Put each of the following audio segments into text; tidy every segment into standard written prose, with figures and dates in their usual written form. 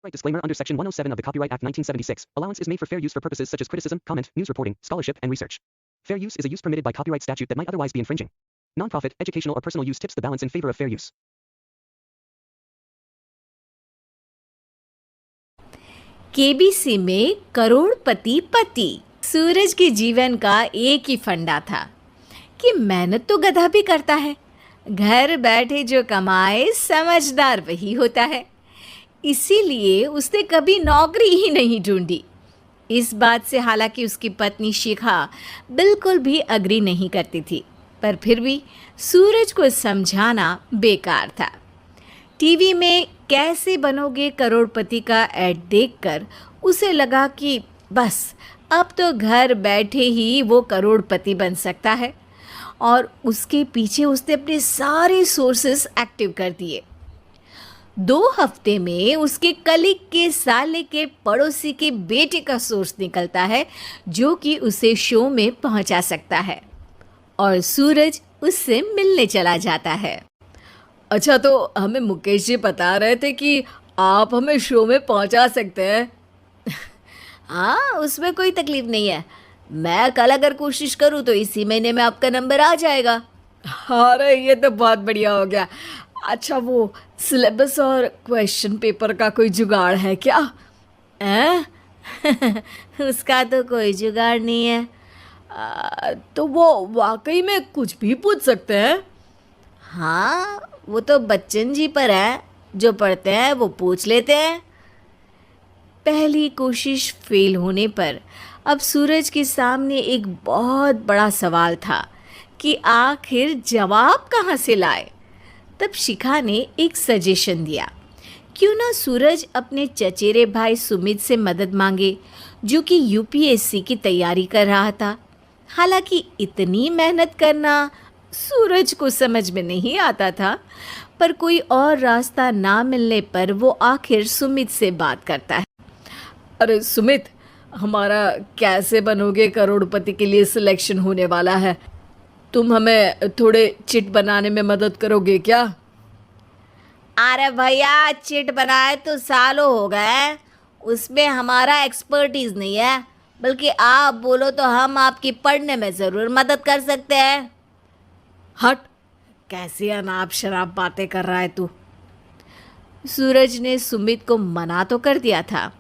Right disclaimer under Section 107 of the Copyright Act 1976. Allowance is made for fair use for purposes such as criticism, comment, news reporting, scholarship, and research. Fair use is a use permitted by copyright statute that might otherwise be infringing. Nonprofit, educational, or personal use tips the balance in favor of fair use. KBC में करोड़पति पति। सूरज के जीवन का एक ही फंडा था कि मेहनत तो गधा भी करता है, घर बैठे जो कमाए समझदार वही होता है। इसीलिए उसने कभी नौकरी ही नहीं ढूंढी। इस बात से हालांकि उसकी पत्नी शिखा बिल्कुल भी अग्री नहीं करती थी, पर फिर भी सूरज को समझाना बेकार था। टीवी में कैसे बनोगे करोड़पति का ऐड देखकर उसे लगा कि बस अब तो घर बैठे ही वो करोड़पति बन सकता है, और उसके पीछे उसने अपने सारे सोर्सेस एक्टिव कर दिए। 2 हफ्ते में उसके कलीग के साले के पड़ोसी के बेटे का सोर्स निकलता है जो कि उसे शो में पहुंचा सकता है, और सूरज उससे मिलने चला जाता है। अच्छा, तो हमें मुकेश जी बता रहे थे कि आप हमें शो में पहुंचा सकते हैं। हाँ, उसमें कोई तकलीफ नहीं है। मैं कल अगर कोशिश करूँ तो इसी महीने में आपका नंबर आ जाएगा। अरे ये तो बहुत बढ़िया हो गया। अच्छा, वो सिलेबस और क्वेश्चन पेपर का कोई जुगाड़ है क्या? उसका तो कोई जुगाड़ नहीं है। तो वो वाकई में कुछ भी पूछ सकते हैं? हाँ, वो तो बच्चन जी पर है, जो पढ़ते हैं वो पूछ लेते हैं। पहली कोशिश फेल होने पर अब सूरज के सामने एक बहुत बड़ा सवाल था कि आखिर जवाब कहाँ से लाए। तब शिखा ने एक सजेशन दिया, क्यों ना सूरज अपने चचेरे भाई सुमित से मदद मांगे, जो कि यूपीएससी की तैयारी कर रहा था। हालांकि इतनी मेहनत करना सूरज को समझ में नहीं आता था, पर कोई और रास्ता ना मिलने पर वो आखिर सुमित से बात करता है। अरे सुमित, हमारा कैसे बनोगे करोड़पति के लिए सिलेक्शन होने वाला है। तुम हमें थोड़े चिट बनाने में मदद करोगे क्या? अरे भैया, चिट बनाए तो सालों हो गए, उसमें हमारा एक्सपर्टीज नहीं है। बल्कि आप बोलो तो हम आपकी पढ़ने में ज़रूर मदद कर सकते हैं। हट, कैसी अनाप शराब बातें कर रहा है तू। सूरज ने सुमित को मना तो कर दिया था,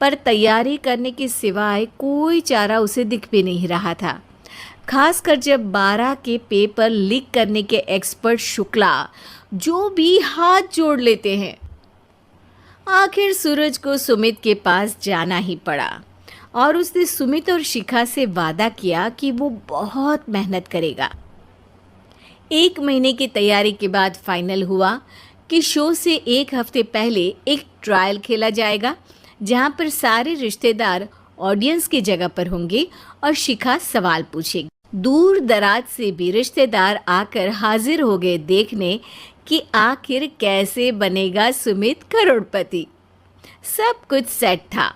पर तैयारी करने के सिवाय कोई चारा उसे दिख भी नहीं रहा था। खासकर जब 12 के पेपर लीक करने के एक्सपर्ट शुक्ला जो भी हाथ जोड़ लेते हैं। आखिर सूरज को सुमित के पास जाना ही पड़ा, और उसने सुमित और शिखा से वादा किया कि वो बहुत मेहनत करेगा। 1 महीने की तैयारी के बाद फाइनल हुआ कि शो से 1 हफ्ते पहले एक ट्रायल खेला जाएगा, जहां पर सारे रिश्तेदार ऑडियंस की जगह पर होंगे और शिखा सवाल पूछेगी। दूर दराज से भी रिश्तेदार आकर हाजिर हो गए देखने कि आखिर कैसे बनेगा सुमित करोड़पति। सब कुछ सेट था,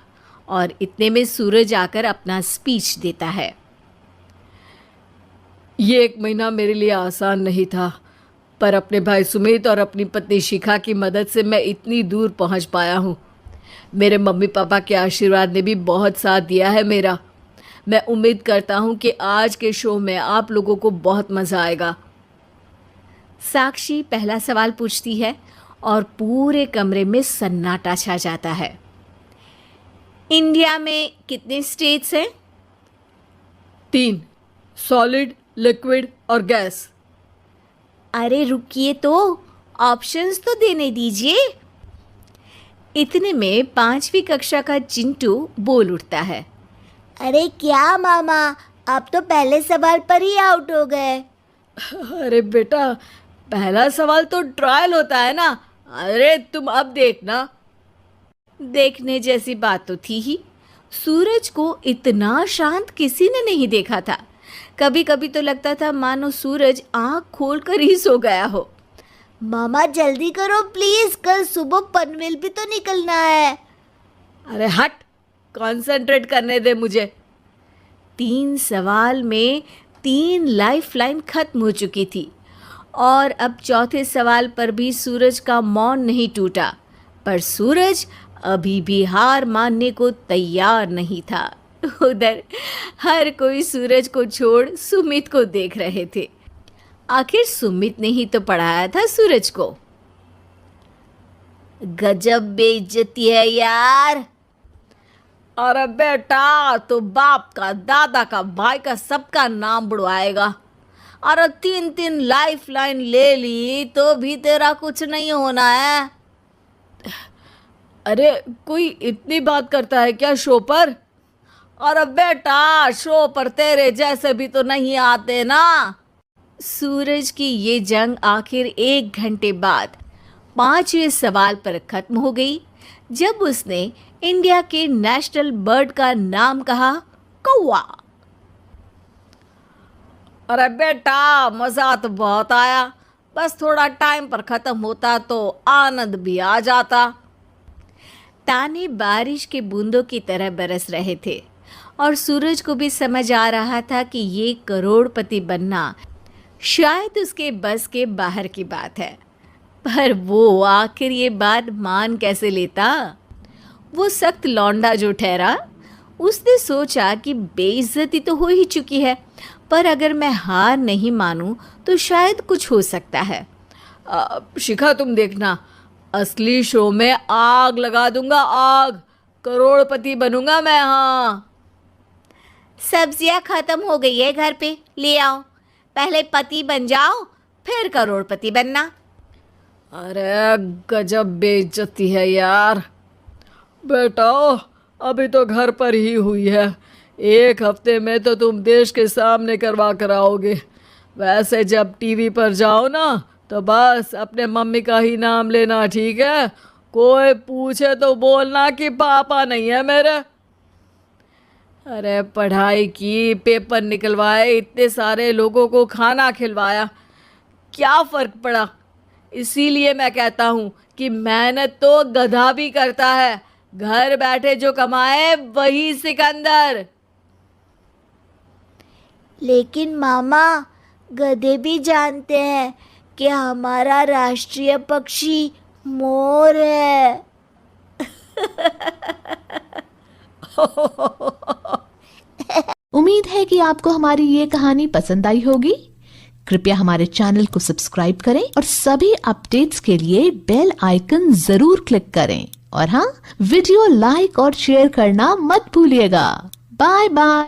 और इतने में सूरज आकर अपना स्पीच देता है। ये 1 महीना मेरे लिए आसान नहीं था, पर अपने भाई सुमित और अपनी पत्नी शिखा की मदद से मैं इतनी दूर पहुंच पाया हूँ। मेरे मम्मी पापा के आशीर्वाद ने भी बहुत साथ दिया है मेरा। मैं उम्मीद करता हूँ कि आज के शो में आप लोगों को बहुत मज़ा आएगा। साक्षी पहला सवाल पूछती है और पूरे कमरे में सन्नाटा छा जाता है। इंडिया में कितने स्टेट्स हैं? 3, सॉलिड, लिक्विड और गैस। अरे रुकिए, तो ऑप्शंस तो देने दीजिए। इतने में 5वीं कक्षा का चिंटू बोल उठता है। अरे क्या मामा, आप तो पहले सवाल पर ही आउट हो गए। अरे बेटा, पहला सवाल तो ट्रायल होता है ना। अरे तुम अब देखना। देखने जैसी बात तो थी ही। सूरज को इतना शांत किसी ने नहीं देखा था। कभी कभी तो लगता था मानो सूरज आँख खोलकर ही सो गया हो। मामा जल्दी करो प्लीज, कल सुबह पनवेल भी तो निकलना है। अरे हट, कंसंट्रेट करने दे मुझे। 3 सवाल में 3 लाइफलाइन खत्म हो चुकी थी, और अब चौथे सवाल पर भी सूरज का मौन नहीं टूटा, पर सूरज अभी भी हार मानने को तैयार नहीं था। उधर हर कोई सूरज को छोड़ सुमित को देख रहे थे। आखिर सुमित ने ही तो पढ़ाया था सूरज को। गजब बेइज्जती है यार। अरे बेटा, तो बाप का, दादा का, भाई का, सबका नाम बुड़वाएगा। अरे 3-3 लाइफ लाइन ले ली तो भी तेरा कुछ नहीं होना है। अरे कोई इतनी बात करता है क्या शो पर? अरे बेटा, शो पर तेरे जैसे भी तो नहीं आते ना। सूरज की ये जंग आखिर 1 घंटे बाद 5वें सवाल पर खत्म हो गई, जब उसने इंडिया के नेशनल बर्ड का नाम कहा, कौवा। अरे बेटा, मज़ा तो बहुत आया, बस थोड़ा टाइम पर ख़त्म होता तो आनंद भी आ जाता। ताने बारिश के बूंदों की तरह बरस रहे थे और सूरज को भी समझ आ रहा था कि ये करोड़पति बनना शायद उसके बस के बाहर की बात है। पर वो आखिर ये बात मान कैसे लेता? वो सख्त लौंडा जो ठहरा, उसने सोचा कि बेइज्जती तो हो ही चुकी है, पर अगर मैं हार नहीं मानूं तो शायद कुछ हो सकता है। शिखा, तुम देखना, असली शो में आग लगा दूंगा, आग। करोड़पति बनूंगा मैं। हाँ, सब्जियां खत्म हो गई है घर पे, ले आओ। पहले पति बन जाओ, फिर करोड़पति बनना। अरे गजब बेइज्जती है यार। बेटा, अभी तो घर पर ही हुई है, 1 हफ्ते में तो तुम देश के सामने करवा कर आओगे। वैसे जब टीवी पर जाओ ना, तो बस अपने मम्मी का ही नाम लेना, ठीक है? कोई पूछे तो बोलना कि पापा नहीं है मेरे। अरे पढ़ाई की, पेपर निकलवाए, इतने सारे लोगों को खाना खिलवाया, क्या फ़र्क पड़ा? इसीलिए मैं कहता हूँ कि मेहनत तो गधा भी करता है, घर बैठे जो कमाए वही सिकंदर। लेकिन मामा, गधे भी जानते हैं कि हमारा राष्ट्रीय पक्षी मोर है। उम्मीद है कि आपको हमारी ये कहानी पसंद आई होगी। कृपया हमारे चैनल को सब्सक्राइब करें और सभी अपडेट्स के लिए बेल आइकन जरूर क्लिक करें। और हाँ, वीडियो लाइक और शेयर करना मत भूलिएगा। Bye bye.